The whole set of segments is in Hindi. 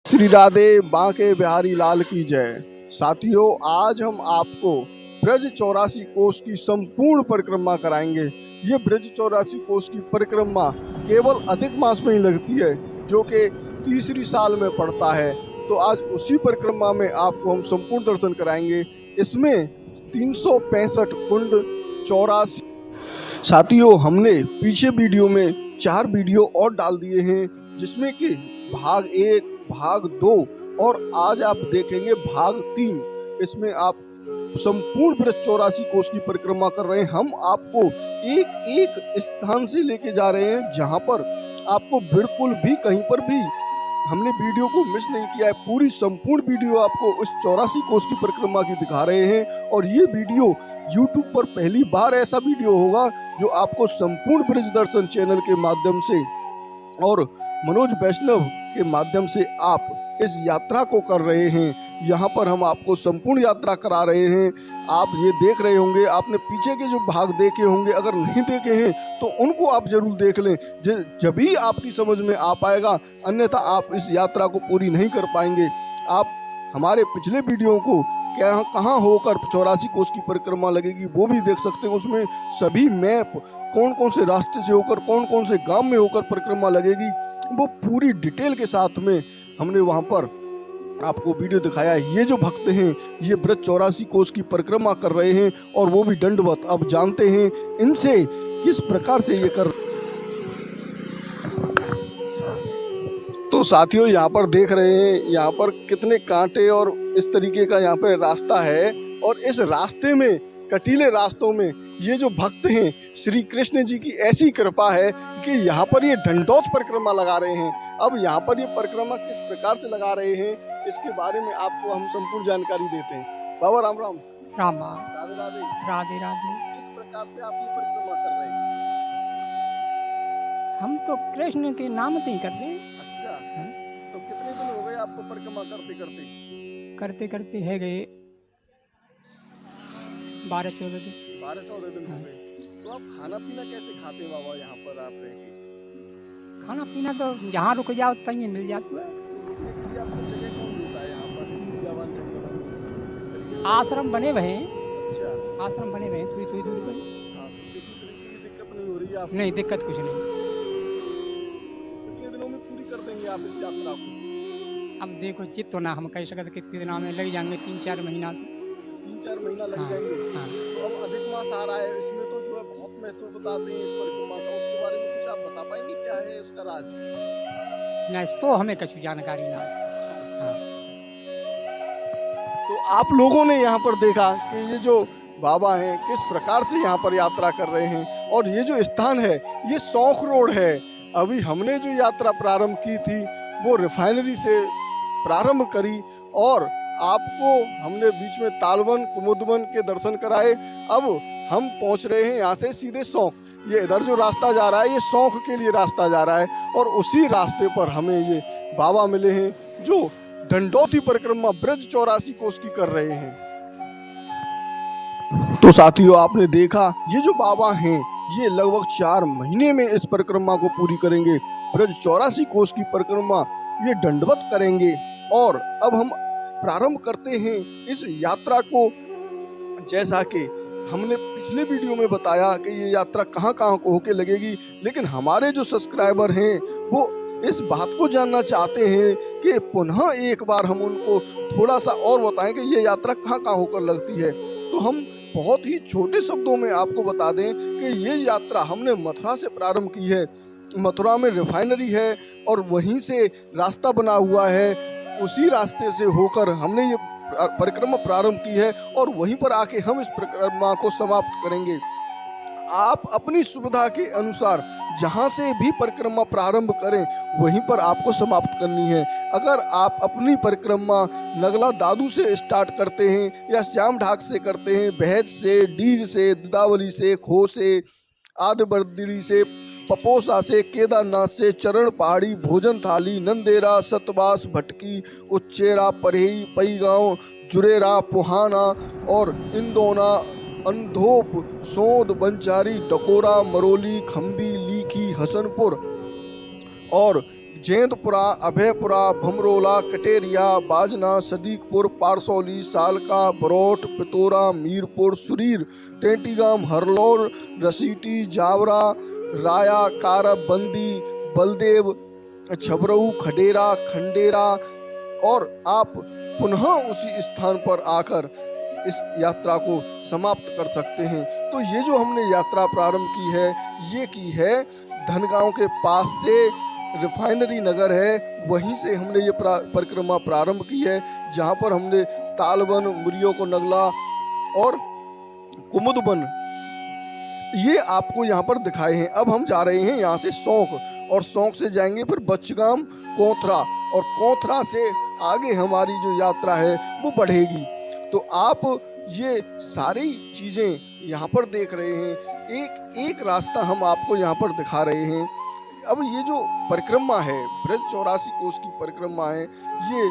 श्री राधे बांके बिहारी लाल की जय। साथियों, आज हम आपको ब्रज 84 कोस की संपूर्ण परिक्रमा कराएंगे। ये ब्रज 84 कोस की परिक्रमा केवल अधिक मास में ही लगती है, जो कि तीसरी साल में पड़ता है। तो आज उसी परिक्रमा में आपको हम संपूर्ण दर्शन कराएंगे। इसमें 365 कुंड 84। साथियों, हमने पीछे वीडियो में 4 वीडियो और डाल दिए हैं, जिसमें कि भाग 1, भाग 2 और आज आप देखेंगे भाग 3। इसमें आप संपूर्ण ब्रज 84 कोस की परिक्रमा कर रहे हैं। हम आपको एक एक स्थान से लेके जा रहे हैं, जहां पर आपको बिल्कुल भी कहीं पर भी हमने वीडियो को मिस नहीं किया है। पूरी संपूर्ण वीडियो आपको उस 84 कोस की परिक्रमा की दिखा रहे हैं। और ये वीडियो YouTube पर पहली बार ऐसा वीडियो होगा जो आपको संपूर्ण ब्रज दर्शन चैनल के माध्यम से और मनोज वैष्णव के माध्यम से आप इस यात्रा को कर रहे हैं। यहाँ पर हम आपको संपूर्ण यात्रा करा रहे हैं। आप ये देख रहे होंगे, आपने पीछे के जो भाग देखे होंगे, अगर नहीं देखे हैं तो उनको आप जरूर देख लें, जब भी आपकी समझ में आ पाएगा, अन्यथा आप इस यात्रा को पूरी नहीं कर पाएंगे। आप हमारे पिछले वीडियो को कहाँ होकर 84 कोस की परिक्रमा लगेगी वो भी देख सकते हैं। उसमें सभी मैप, कौन कौन से रास्ते से होकर, कौन कौन से गांव में होकर परिक्रमा लगेगी, वो पूरी डिटेल के साथ में हमने वहां पर आपको वीडियो दिखाया है। ये जो भक्त हैं, ये ब्रज 84 कोस की परिक्रमा कर रहे हैं और वो भी दंडवत। अब जानते हैं इनसे किस प्रकार से ये कर। तो साथियों, यहाँ पर देख रहे हैं, यहाँ पर कितने कांटे और इस तरीके का यहाँ पे रास्ता है। और इस रास्ते में, कटीले रास्तों में, ये जो भक्त हैं, श्री कृष्ण जी की ऐसी कृपा है कि यहाँ पर ये दंडौत परिक्रमा लगा रहे हैं। अब यहाँ पर ये परिक्रमा किस प्रकार से लगा रहे हैं, इसके बारे में आपको हम संपूर्ण जानकारी देते हैं। बाबा राम राम। राम राम। राधे राधे। राधे राधे। किस प्रकार से आप ये परिक्रमा कर रहे हैं? हम तो कृष्ण के नाम से ही करते हैं। अच्छा, तो कितने दिन हो गए आपको परिक्रमा करते करते? करते करते है गए 12-14 दिन। 12-14 दिन हो गए। तो आप खाना पीना कैसे खाते हैं बाबा यहाँ पर आप रह के? खाना पीना तो जहाँ रुक जाओ तहीं मिल जाता है। रुकने के लिए आपको जगह कौन देता है यहाँ पर? विद्यावान जंगल आश्रम बने हुए हैं। अच्छा, आश्रम बने हुए हैं थोड़ी थोड़ी दूरी पर। हाँ, तो किसी तरीके की दिक्कत नहीं हो रही है आपको? नहीं, दिक्कत कुछ नहीं। कितने दिनों में पूरी कर देंगे आप इस यात्रा को? अब देखो, चित तो ना हम कह सकते कितने दिनों में लग जाएंगे, 3-4 महीना। 3-4 महीना लग हाँ, जाएंगे। हाँ। तो अब अधिक मास आ रहा है, इसमें तो जो है बहुत महत्व बताते हैं इस परिक्रमा का, उसके बारे में कुछ आप बता पाएंगे? क्या है इसका राज? नहीं, सो हमें कुछ जानकारी ना। हाँ। तो आप लोगों ने यहाँ पर देखा कि ये जो बाबा हैं किस प्रकार से यहाँ पर यात्रा कर रहे हैं। और ये जो स्थान है, ये सौख रोड है। अभी हमने जो यात्रा प्रारंभ की थी वो रिफाइनरी से प्रारंभ करी और आपको हमने बीच में तालवन, कुमुदवन के दर्शन कराए। अब हम पहुँच रहे हैं यहाँ से सीधे सौख। ये इधर जो रास्ता जा रहा है, ये सौख के लिए रास्ता जा रहा है। और उसी रास्ते पर हमें ये बाबा मिले हैं जो दंडौती परिक्रमा ब्रज 84 कोस की कर रहे हैं। तो साथियों, आपने देखा ये जो बाबा हैं, ये लगभग 4 महीने में इस परिक्रमा को पूरी करेंगे। ब्रज 84 कोस की परिक्रमा ये दंडवत करेंगे। और अब हम प्रारंभ करते हैं इस यात्रा को। जैसा कि हमने पिछले वीडियो में बताया कि ये यात्रा कहाँ कहाँ को होके लगेगी, लेकिन हमारे जो सब्सक्राइबर हैं वो इस बात को जानना चाहते हैं कि पुनः एक बार हम उनको थोड़ा सा और बताएं कि ये यात्रा कहाँ कहाँ होकर लगती है। तो हम बहुत ही छोटे शब्दों में आपको बता दें कि ये यात्रा हमने मथुरा से प्रारंभ की है। मथुरा में रिफाइनरी है और वहीं से रास्ता बना हुआ है। उसी रास्ते से होकर हमने ये परिक्रमा प्रारंभ की है और वहीं पर आके हम इस परिक्रमा को समाप्त करेंगे। आप अपनी सुविधा के अनुसार जहां से भी परिक्रमा प्रारंभ करें, वहीं पर आपको समाप्त करनी है। अगर आप अपनी परिक्रमा नगला दादू से स्टार्ट करते हैं या श्याम ढाक से करते हैं, बहज से, डीग से, दुदावली से, खो से, आदिबर्दिली से, पपोसा से, केदारनाथ से, चरण पहाड़ी, भोजन थाली, नंदेरा, सतवास, भटकी, उच्चेरा, परेही, पई गाँव, जुरेरा, पुहाना और इंदौना, अंधोप, सोंद, बंचारी, डकोरा, मरोली, खम्बी, लीखी, हसनपुर और जैंतपुरा, अभयपुरा, भमरोला, कटेरिया, बाजना, सदीकपुर, पारसौली, सालका, बरोट, पितोरा, मीरपुर, सुरीर, टेंटीगाम, हरलौर, रसीटी, जावरा, राया, कारब, बंदी, बलदेव, छबरऊ, खडेरा, खंडेरा, और आप पुनः उसी स्थान पर आकर इस यात्रा को समाप्त कर सकते हैं। तो ये जो हमने यात्रा प्रारंभ की है, ये की है धनगांव के पास से रिफाइनरी नगर है, वहीं से हमने ये परिक्रमा प्रारंभ की है, जहाँ पर हमने तालबन, मुरियो को नगला और कुमुदबन ये आपको यहाँ पर दिखाए हैं। अब हम जा रहे हैं यहाँ से सौंक, और सौंक से जाएंगे फिर बच्चगाम, कोथरा, और कोथरा से आगे हमारी जो यात्रा है वो बढ़ेगी। तो आप ये सारी चीज़ें यहाँ पर देख रहे हैं, एक एक रास्ता हम आपको यहाँ पर दिखा रहे हैं। अब ये जो परिक्रमा है, ब्रज 84 कोस की परिक्रमा है, ये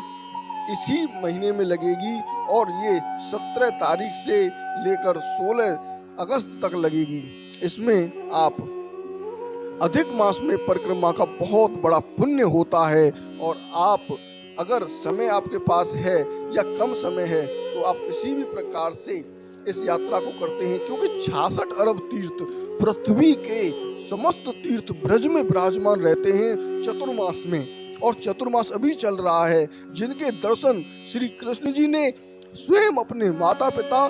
इसी महीने में लगेगी और ये 17 तारीख से लेकर 16 अगस्त तक लगेगी। इसमें आप अधिक मास में परिक्रमा का बहुत बड़ा पुण्य होता है, और आप अगर समय आपके पास है या कम समय है तो आप किसी भी प्रकार से इस यात्रा को करते हैं, क्योंकि 66 अरब तीर्थ पृथ्वी के समस्त तीर्थ ब्रज में विराजमान रहते हैं चतुर्मास में, और चतुर्मास अभी चल रहा है, जिनके दर्शन श्री कृष्ण जी ने स्वयं अपने माता पिता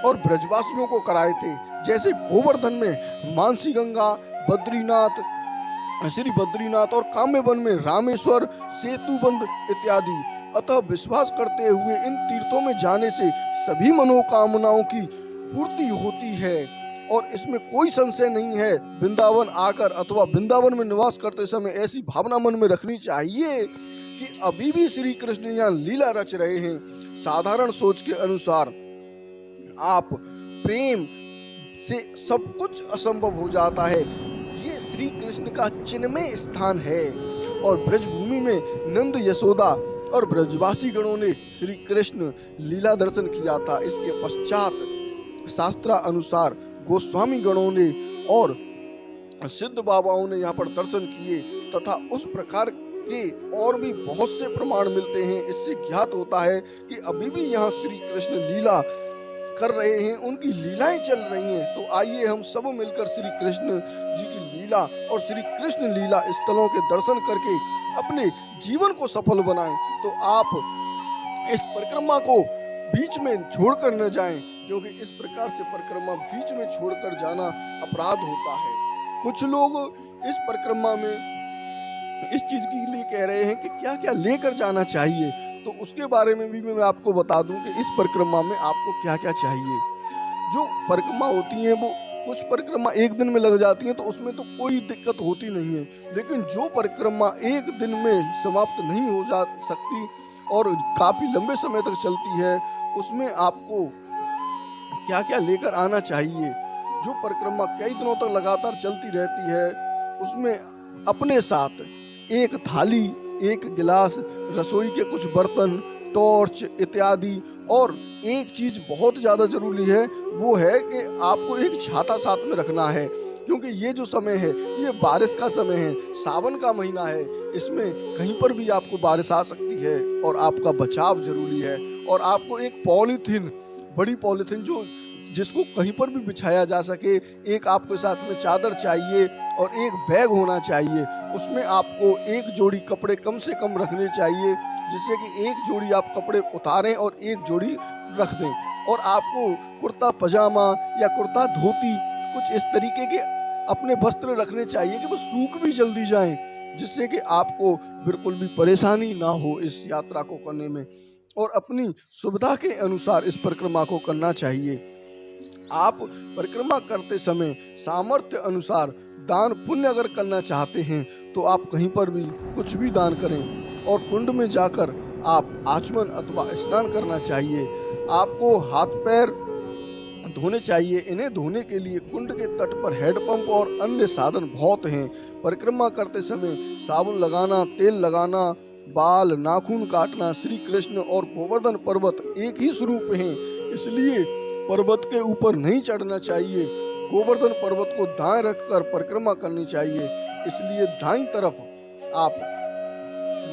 और ब्रजवासियों को कराए थे। जैसे गोवर्धन में मानसी गंगा, बद्रीनाथ, श्री बद्रीनाथ, और काम्यवन में रामेश्वर, सेतुबंद इत्यादि। अतः विश्वास करते हुए इन तीर्थों में जाने से सभी मनोकामनाओं की पूर्ति होती है, और इसमें कोई संशय नहीं है। वृंदावन आकर अथवा वृंदावन में निवास करते समय ऐसी भावना मन में रखनी चाहिए कि अभी भी श्री कृष्ण यहाँ लीला रच रहे हैं। साधारण सोच के अनुसार आप प्रेम से सब कुछ असंभव हो जाता है। ये श्री कृष्ण का चिन्मय स्थान है, और ब्रजभूमि में नंद, यशोदा और ब्रजवासी गणों ने श्री कृष्ण लीला दर्शन किया था। इसके पश्चात शास्त्रा अनुसार गोस्वामी गणों ने और सिद्ध बाबाओं ने यहाँ पर दर्शन किए, तथा उस प्रकार के और भी बहुत से प्रमाण मिलते हैं। इससे ज्ञात होता है कि अभी भी यहाँ श्री कृष्ण लीला कर रहे हैं, उनकी लीलाएं चल रही हैं। तो आइए हम सब मिलकर श्री कृष्ण जी की लीला और श्री कृष्ण लीला स्थलों के दर्शन करके अपने जीवन को सफल बनाएं। तो आप इस परिक्रमा को बीच में छोड़कर न जाएं, क्योंकि इस प्रकार से परिक्रमा बीच में छोड़कर जाना अपराध होता है। कुछ लोग इस परिक्रमा में इस चीज के लिए कह रहे हैं कि क्या क्या लेकर जाना चाहिए, तो उसके बारे में भी मैं आपको बता दूं कि इस परिक्रमा में आपको क्या क्या चाहिए। जो परिक्रमा होती है वो कुछ परिक्रमा एक दिन में लग जाती हैं, तो उसमें तो कोई दिक्कत होती नहीं है, लेकिन जो परिक्रमा एक दिन में समाप्त नहीं हो जा सकती और काफी लंबे समय तक चलती है, उसमें आपको क्या क्या लेकर आना चाहिए। जो परिक्रमा कई दिनों तक लगातार चलती रहती है, उसमें अपने साथ एक थाली, एक गिलास, रसोई के कुछ बर्तन, टॉर्च इत्यादि, और एक चीज बहुत ज्यादा जरूरी है, वो है कि आपको एक छाता साथ में रखना है, क्योंकि ये जो समय है ये बारिश का समय है, सावन का महीना है, इसमें कहीं पर भी आपको बारिश आ सकती है और आपका बचाव जरूरी है। और आपको एक पॉलीथीन, बड़ी पॉलीथीन जो जिसको कहीं पर भी बिछाया जा सके, एक आपके साथ में चादर चाहिए और एक बैग होना चाहिए। उसमें आपको एक जोड़ी कपड़े कम से कम रखने चाहिए, जिससे कि एक जोड़ी आप कपड़े उतारें और एक जोड़ी रख दें। और आपको कुर्ता पजामा या कुर्ता धोती कुछ इस तरीके के अपने वस्त्र रखने चाहिए कि वो सूख भी जल्दी जाएं, जिससे कि आपको बिल्कुल भी परेशानी ना हो इस यात्रा को करने में। और अपनी सुविधा के अनुसार इस परिक्रमा को करना चाहिए। आप परिक्रमा करते समय सामर्थ्य अनुसार दान पुण्य अगर करना चाहते हैं तो आप कहीं पर भी कुछ भी दान करें, और कुंड में जाकर आप आचमन अथवा स्नान करना चाहिए। आपको हाथ पैर धोने चाहिए। इन्हें धोने के लिए कुंड के तट पर हैंडपंप और अन्य साधन बहुत हैं। परिक्रमा करते समय साबुन लगाना, तेल लगाना, बाल नाखून काटना। श्री कृष्ण और गोवर्धन पर्वत एक ही स्वरूप हैं, इसलिए पर्वत के ऊपर नहीं चढ़ना चाहिए। गोवर्धन पर्वत को दाएं रखकर परिक्रमा करनी चाहिए, इसलिए दाईं तरफ आप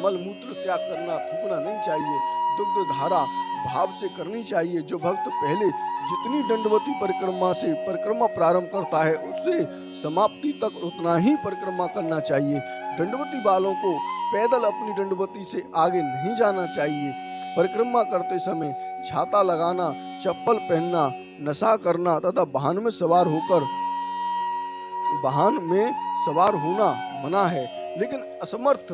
मल मूत्र त्याग करना, थूकना नहीं चाहिए। दुग्ध धारा भाव से करनी चाहिए। जो भक्त पहले जितनी दंडवती परिक्रमा से परिक्रमा प्रारंभ करता है उससे समाप्ति तक उतना ही परिक्रमा करना चाहिए। दंडवती वालों को पैदल अपनी दंडवती से आगे नहीं जाना चाहिए। परिक्रमा करते समय छाता लगाना, चप्पल पहनना, नशा करना तथा वाहन में सवार होना मना है। लेकिन असमर्थ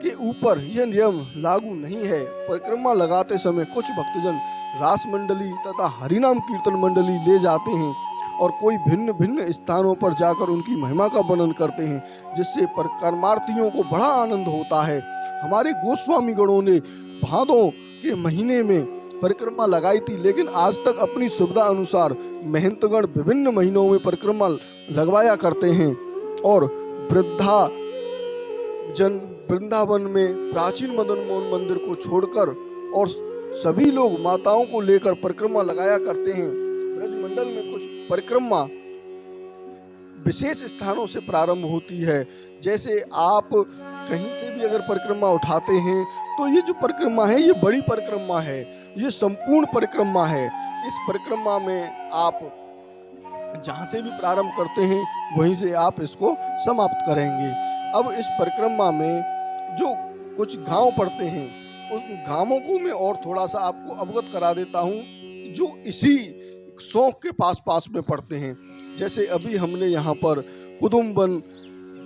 के ऊपर यह नियम लागू नहीं है। परिक्रमा लगाते समय कुछ भक्तजन रास मंडली तथा हरिनाम कीर्तन मंडली ले जाते हैं और कोई भिन्न भिन्न स्थानों पर जाकर उनकी महिमा का वर्णन करते हैं, जिससे परिक्रमार्थियों को बड़ा आनंद होता है। हमारे गोस्वामी गणों ने भादों के महीने में परिक्रमा लगाई थी, लेकिन आज तक अपनी सुविधा अनुसार महंतगण विभिन्न महीनों में परिक्रमा लगवाया करते हैं। और वृंदावन में प्राचीन मदन मोहन मंदिर को छोड़कर और सभी लोग माताओं को लेकर परिक्रमा लगाया करते हैं। ब्रजमंडल में कुछ परिक्रमा विशेष स्थानों से प्रारंभ होती है। जैसे आप कहीं से भी अगर परिक्रमा उठाते हैं तो ये जो परिक्रमा है ये बड़ी परिक्रमा है, ये संपूर्ण परिक्रमा है। इस परिक्रमा में आप जहाँ से भी प्रारंभ करते हैं वहीं से आप इसको समाप्त करेंगे। अब इस परिक्रमा में जो कुछ गांव पड़ते हैं उस गांवों को मैं और थोड़ा सा आपको अवगत करा देता हूँ जो इसी शौक के पास में पड़ते हैं। जैसे अभी हमने यहाँ पर कुदुम्बन,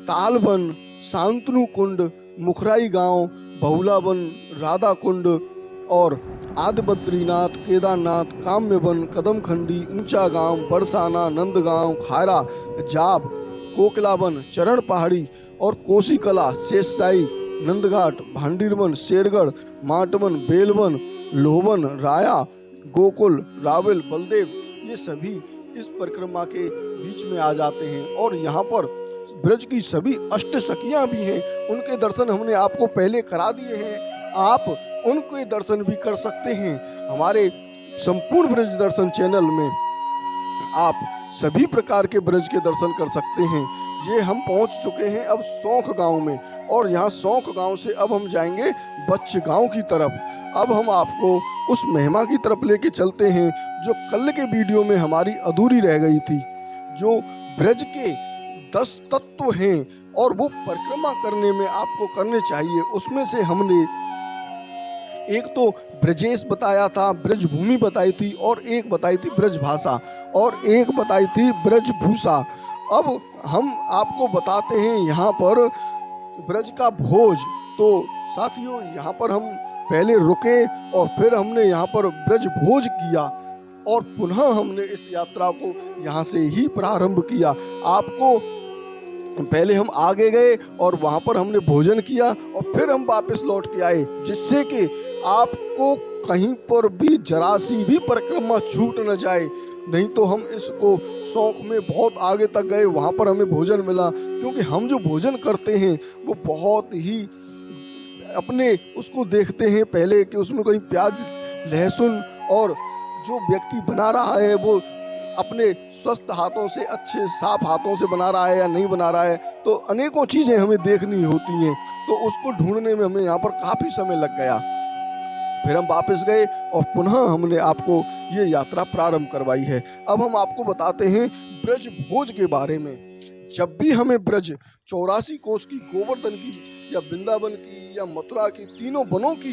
तालबन, शांतनु कुंड, मुखराई गांव, बहुलावन, राधा कुंड और आदि बद्रीनाथ, केदारनाथ, काम्यवन, कदमखंडी, ऊंचा गांव, बरसाना, नंदगांव, खायरा, जाब, कोकलावन, चरण पहाड़ी और कोसीकला, शेषशाही, नंदघाट, भांडीरवन, शेरगढ़, माटवन, बेलवन, लोहवन, राया, गोकुल, रावल, बलदेव, ये सभी इस परिक्रमा के बीच में आ जाते हैं। और यहाँ पर ब्रज की सभी अष्ट सखियां भी हैं, उनके दर्शन हमने आपको पहले करा दिए हैं, आप उनके दर्शन भी कर सकते हैं। हमारे संपूर्ण ब्रज दर्शन चैनल में आप सभी प्रकार के ब्रज के दर्शन कर सकते हैं। ये हम पहुंच चुके हैं अब सौंख गांव में, और यहाँ सौंख गांव से अब हम जाएंगे बच्च गांव की तरफ। अब हम आपको उस महिमा की तरफ लेके चलते हैं जो कल के वीडियो में हमारी अधूरी रह गई थी। जो ब्रज के 10 तत्व हैं और वो परिक्रमा करने में आपको करने चाहिए, उसमें से हमने एक तो ब्रजेश बताया था, ब्रज भूमि बताई थी, और एक बताई थी ब्रज भाषा, और एक बताई थी ब्रज भूषा। अब हम आपको बताते हैं यहाँ पर ब्रज का भोज। तो साथियों यहाँ पर हम पहले रुके और फिर हमने यहाँ पर ब्रज भोज किया और पुनः हमने इस यात्रा को यहाँ से ही प्रारंभ किया। आपको पहले हम आगे गए और वहाँ पर हमने भोजन किया और फिर हम वापस लौट के आए, जिससे कि आपको कहीं पर भी जरा सी भी परिक्रमा छूट न जाए। नहीं तो हम इसको शौक में बहुत आगे तक गए, वहाँ पर हमें भोजन मिला, क्योंकि हम जो भोजन करते हैं वो बहुत ही अपने उसको देखते हैं पहले कि उसमें कोई प्याज, लहसुन, और जो व्यक्ति बना रहा है वो अपने स्वस्थ हाथों से, अच्छे साफ हाथों से बना रहा है या नहीं बना रहा है। तो अनेकों चीज़ें हमें देखनी होती हैं, तो उसको ढूंढने में हमें यहाँ पर काफ़ी समय लग गया। फिर हम वापस गए और पुनः हमने आपको ये यात्रा प्रारंभ करवाई है। अब हम आपको बताते हैं ब्रज भोज के बारे में। जब भी हमें ब्रज 84 कोस की, गोवर्धन की या वृंदावन की या मथुरा की, तीनों वनों की,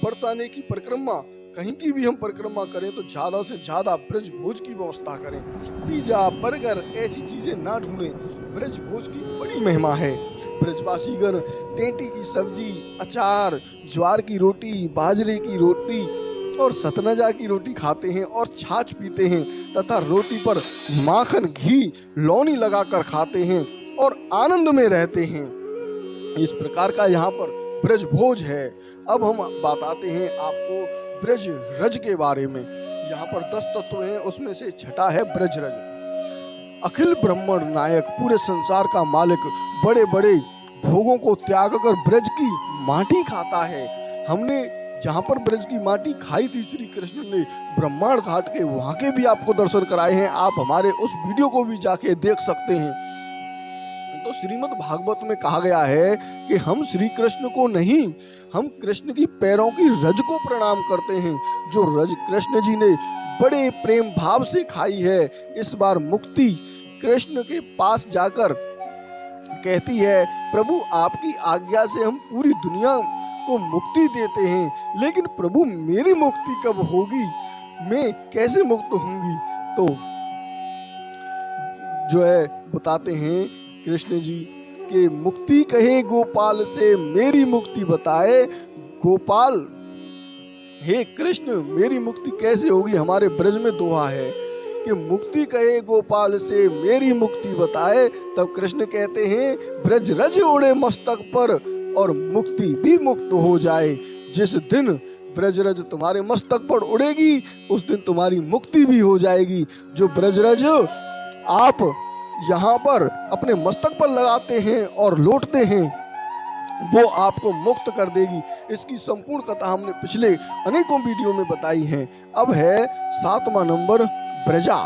बरसाने की परिक्रमा, कहीं की भी हम परिक्रमा करें तो ज़्यादा से ज़्यादा ब्रज भोज की व्यवस्था करें। पिज़्ज़ा, बर्गर ऐसी चीज़ें ना ढूंढें। ब्रज भोज की बड़ी महिमा है। ब्रजवासीगण टेंटी की सब्जी, अचार, ज्वार की रोटी, बाजरे की रोटी और सतनजा की रोटी खाते हैं और छाछ पीते हैं तथा रोटी पर माखन, घी, लौनी लगाकर खाते हैं और आनंद में रहते हैं। इस प्रकार का यहाँ पर ब्रज भोज है। अब हम बताते हैं आपको ब्रज रज के बारे में। यहाँ पर 10 तत्व हैं, उसमें से छठा है ब्रज रज। अखिल ब्रह्मण नायक, पूरे संसार का मालिक, बड़े बड़े भोगों को त्याग कर ब्रज की माटी खाता है। हमने जहाँ पर ब्रज की माटी खाई थी श्री कृष्ण ने ब्रह्मांड घाट के, वहाँ के भी आपको दर्शन कराए हैं। आप हमारे उस वीडियो को भी जाके देख सकते हैं। तो तो श्रीमद् भागवत में कहा गया है कि हम श्री कृष्ण को नहीं, हम कृष्ण की पैरों की रज को प्रणाम करते हैं, जो रज कृष्ण जी ने बड़े प्रेम भाव से खाई है। इस बार मुक्ति कृष्ण के पास जाकर कहती है, प्रभु आपकी आज्ञा से हम पूरी दुनिया को मुक्ति देते हैं, लेकिन प्रभु मेरी मुक्ति कब होगी, मैं कैसे मुक्त होंगी। तो जो है बताते हैं कृष्ण जी कि मुक्ति कहे गोपाल से, मेरी मुक्ति बताए गोपाल। हे कृष्ण, मेरी मुक्ति कैसे होगी, हमारे ब्रज में दोहा है कि मुक्ति कहे गोपाल से, मेरी मुक्ति बताए। तब कृष्ण कहते हैं, ब्रज रज उड़े मस्तक पर और मुक्ति भी मुक्त हो जाए। जिस दिन ब्रजरज तुम्हारे मस्तक पर उड़ेगी, उस दिन तुम्हारी मुक्ति भी हो जाएगी। जो ब्रजरज आप यहाँ पर अपने मस्तक पर लगाते हैं और लौटते हैं, वो आपको मुक्त कर देगी। इसकी संपूर्ण कथा हमने पिछले अनेकों वीडियो में बताई है। अब है 7वां नंबर, ब्रजा।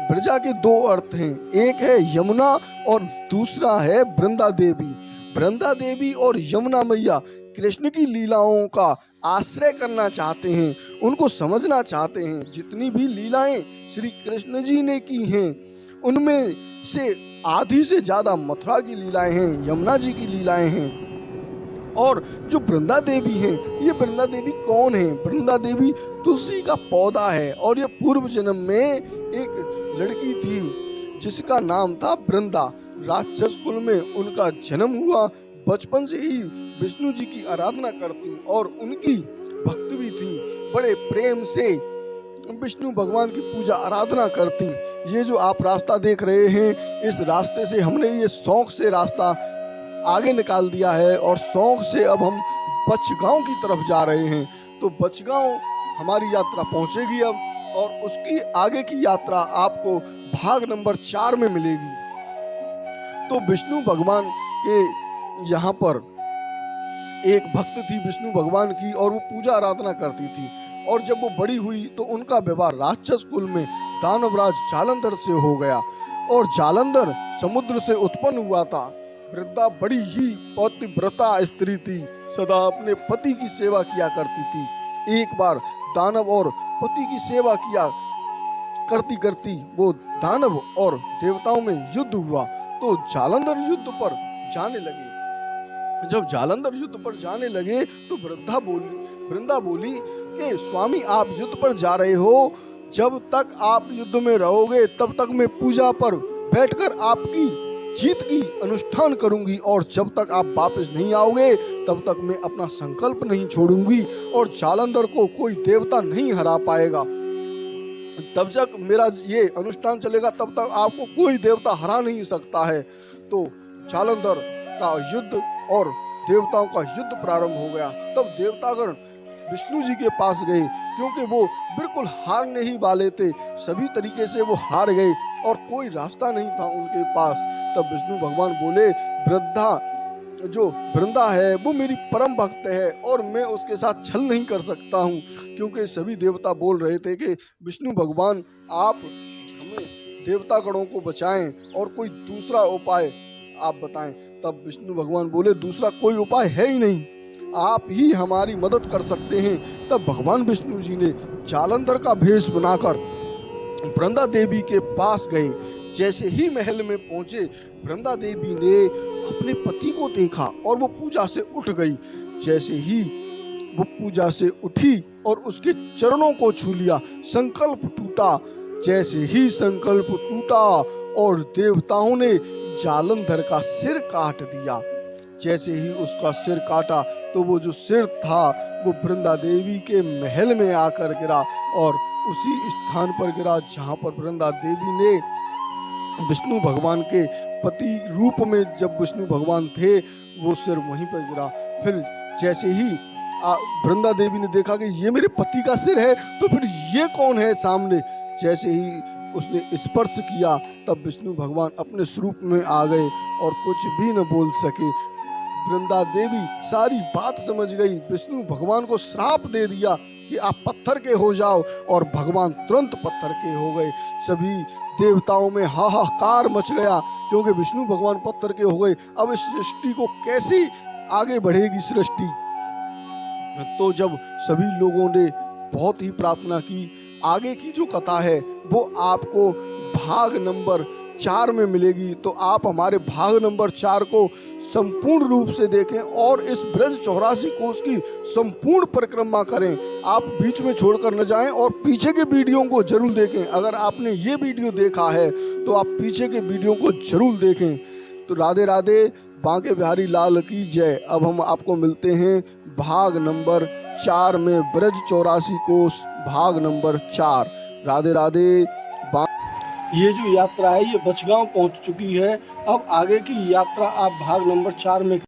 ब्रजा के दो अर्थ हैं, एक है यमुना और दूसरा है वृंदा देवी। वृंदा देवी और यमुना मैया कृष्ण की लीलाओं का आश्रय करना चाहते हैं, उनको समझना चाहते हैं। जितनी भी लीलाएं श्री कृष्ण जी ने की हैं, उनमें से आधी से ज्यादा मथुरा की लीलाएं हैं, यमुना जी की लीलाएं हैं। और जो वृंदा देवी हैं, ये वृंदा देवी कौन है? वृंदा देवी तुलसी का पौधा है और ये पूर्व जन्म में एक लड़की थी जिसका नाम था वृंदा। राक्षस कुल में उनका जन्म हुआ। बचपन से ही विष्णु जी की आराधना करती और उनकी भक्त भी थी। बड़े प्रेम से विष्णु भगवान की पूजा आराधना करती। ये जो आप रास्ता देख रहे हैं, इस रास्ते से हमने ये शौक से रास्ता आगे निकाल दिया है और शौक से अब हम बचगांव की तरफ जा रहे हैं। तो बचगांव हमारी यात्रा पहुंचेगी अब, और उसकी आगे की यात्रा आपको भाग नंबर 4 में मिलेगी। तो विष्णु भगवान के यहाँ पर एक भक्त थी विष्णु भगवान की, और वो पूजा आराधना करती थी। और जब वो बड़ी हुई तो उनका विवाह राक्षस कुल में दानवराज जालंधर से हो गया। और जालंधर समुद्र से उत्पन्न हुआ था। वृद्धा बड़ी ही पतिव्रता स्त्री थी, सदा अपने पति की सेवा किया करती थी। एक बार दानव और पति की सेवा किया करती करती वो दानव और देवताओं में युद्ध हुआ। तो जालंधर युद्ध पर जाने लगे। जब जालंधर युद्ध पर जाने लगे तो वृंदा बोली कि स्वामी, आप युद्ध पर जा रहे हो, जब तक आप युद्ध में रहोगे तब तक मैं पूजा पर बैठकर आपकी जीत की अनुष्ठान करूंगी, और जब तक आप वापस नहीं आओगे तब तक मैं अपना संकल्प नहीं छोड़ूंगी और जालंधर को कोई देवता नहीं हरा पाएगा। तब तक मेरा ये अनुष्ठान चलेगा, तब तक आपको कोई देवता हरा नहीं सकता है। तो जालंधर का युद्ध और देवताओं का युद्ध प्रारंभ हो गया। तब देवतागण विष्णु जी के पास गए, क्योंकि वो बिल्कुल हारने ही वाले थे। सभी तरीके से वो हार गए और कोई रास्ता नहीं था उनके पास। तब विष्णु भगवान बोले, जो वृंदा है वो मेरी परम भक्त है और मैं उसके साथ छल नहीं कर सकता हूँ, क्योंकि सभी देवता बोल रहे थे कि विष्णु भगवान आप हमें देवता गणों को बचाएं और कोई दूसरा उपाय आप बताएं। तब विष्णु भगवान बोले, दूसरा कोई उपाय है ही नहीं, आप ही हमारी मदद कर सकते हैं। तब भगवान विष्णु जी ने जालंधर का भेष बनाकर वृंदा देवी के पास गए। जैसे ही महल में पहुंचे, वृंदा देवी ने अपने पति को देखा और वो पूजा से उठ गई। जैसे ही वो पूजा से उठी और उसके चरणों को छू लिया, संकल्प टूटा। जैसे ही संकल्प टूटा और देवताओं ने जालंधर का सिर काट दिया। जैसे ही उसका सिर काटा तो वो जो सिर था वो वृंदा देवी के महल में आकर गिरा, और उसी स्थान पर गिरा जहाँ पर वृंदा देवी ने विष्णु भगवान के पति रूप में, जब विष्णु भगवान थे, वो सिर वहीं पर गिरा। फिर जैसे ही वृंदा देवी ने देखा कि ये मेरे पति का सिर है, तो फिर ये कौन है सामने। जैसे ही उसने स्पर्श किया, तब विष्णु भगवान अपने स्वरूप में आ गए और कुछ भी न बोल सके। वृंदा देवी सारी बात समझ गई, विष्णु भगवान को श्राप दे दिया कि आप पत्थर के हो जाओ, और भगवान तुरंत पत्थर के हो गए। सभी देवताओं में हाहाकार मच गया, क्योंकि विष्णु भगवान पत्थर के हो गए। अब इस सृष्टि को कैसे आगे बढ़ेगी सृष्टि? तो जब सभी लोगों ने बहुत ही प्रार्थना की, आगे की जो कथा है वो आपको भाग नंबर 4 में मिलेगी। तो आप हमारे भाग नंबर 4 को संपूर्ण रूप से देखें और इस ब्रज 84 कोस की संपूर्ण परिक्रमा करें। आप बीच में छोड़कर न जाएं और पीछे के वीडियो को जरूर देखें। अगर आपने ये वीडियो देखा है तो आप पीछे के वीडियो को जरूर देखें। तो राधे राधे, बांके बिहारी लाल की जय। अब हम आपको मिलते हैं भाग नंबर 4 में, ब्रज 84 कोस भाग नंबर 4। राधे राधे। ये जो यात्रा है ये बचगांव पहुंच चुकी है। अब आगे की यात्रा आप भाग नंबर 4 में